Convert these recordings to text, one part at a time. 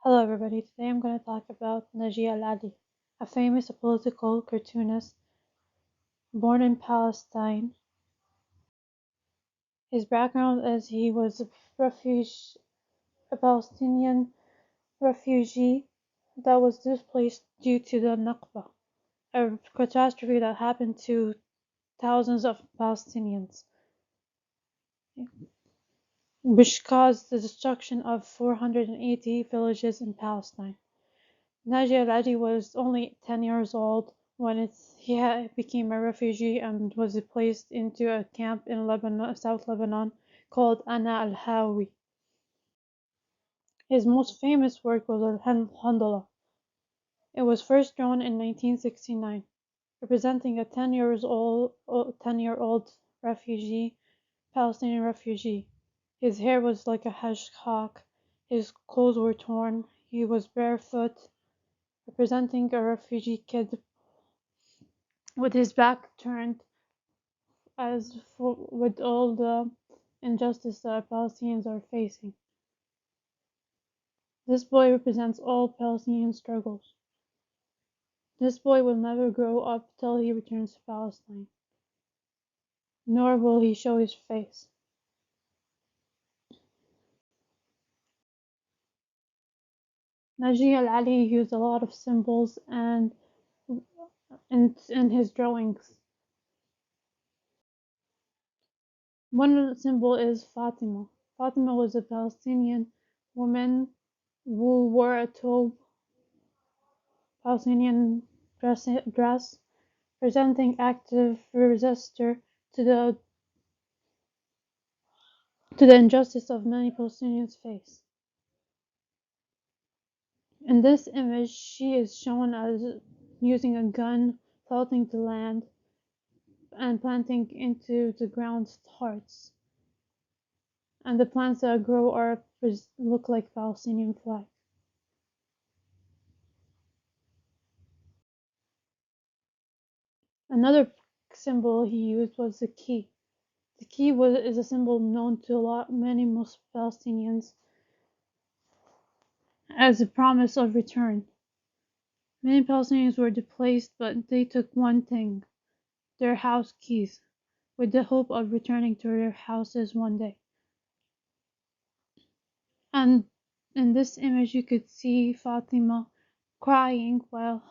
Hello everybody, today I'm going to talk about Naji al Ali, a famous political cartoonist born in Palestine. His background is he was a Palestinian refugee that was displaced due to the Nakba, a catastrophe that happened to thousands of Palestinians, which caused the destruction of 480 villages in Palestine. Naji al Ali was only 10 years old when he became a refugee and was placed into a camp in Lebanon, South Lebanon called Ana al Hawi. His most famous work was Al-Handala. It was first drawn in 1969, representing a 10-year-old Palestinian refugee. His hair was like a hedgehog, his clothes were torn, he was barefoot, representing a refugee kid with his back turned with all the injustice that Palestinians are facing. This boy represents all Palestinian struggles. This boy will never grow up till he returns to Palestine, nor will he show his face. Naji al Ali used a lot of symbols and in his drawings. One symbol is Fatima. Fatima was a Palestinian woman who wore a tobe, Palestinian dress presenting active resistor to the injustice of many Palestinians face. In this image, she is shown as using a gun, felting the land, and planting into the ground hearts. And the plants that grow look like Palestinian flag. Another symbol he used was the key. The key is a symbol known to many Muslim Palestinians as a promise of return. Many Palestinians were displaced, but they took one thing: their house keys, with the hope of returning to their houses one day. And in this image you could see Fatima crying while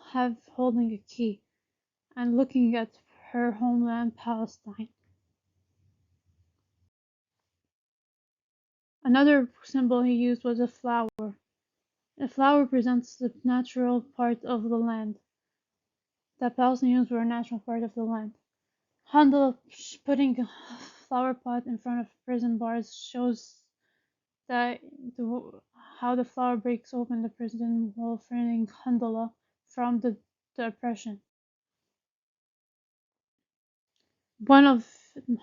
holding a key and looking at her homeland Palestine. Another symbol he used was a flower. A flower represents the natural part of the land. That Palestinians were a natural part of the land. Handel putting a flower pot in front of prison bars shows that how the flower breaks open the prison wall, freeing Handala from the oppression. One of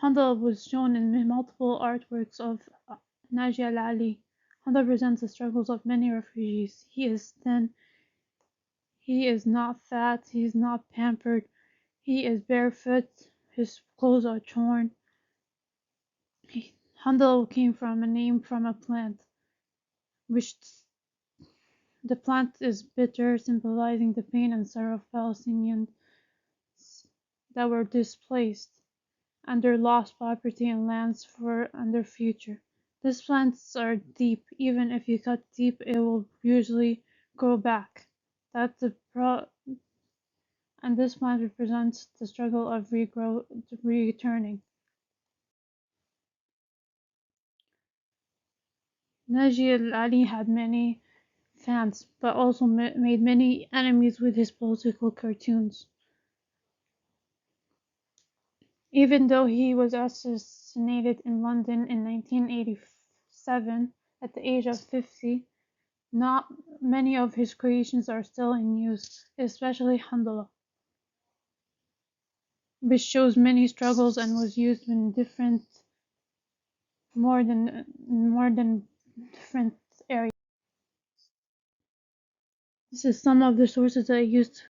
Handala was shown in multiple artworks of Naji al Ali. Handala presents the struggles of many refugees. He is thin, he is not fat, he is not pampered, he is barefoot, his clothes are torn. Handel came from a name from a plant, which the plant is bitter, symbolizing the pain and sorrow of Palestinians that were displaced and their lost property and lands and their future. These plants are deep. Even if you cut deep, it will usually grow back. That's and this plant represents the struggle of returning. Naji al Ali had many fans, but also made many enemies with his political cartoons. Even though he was assassinated in London in 1987 at the age of 50, not many of his creations are still in use, especially Handala, which shows many struggles and was used in more than different areas. This is some of the sources that I used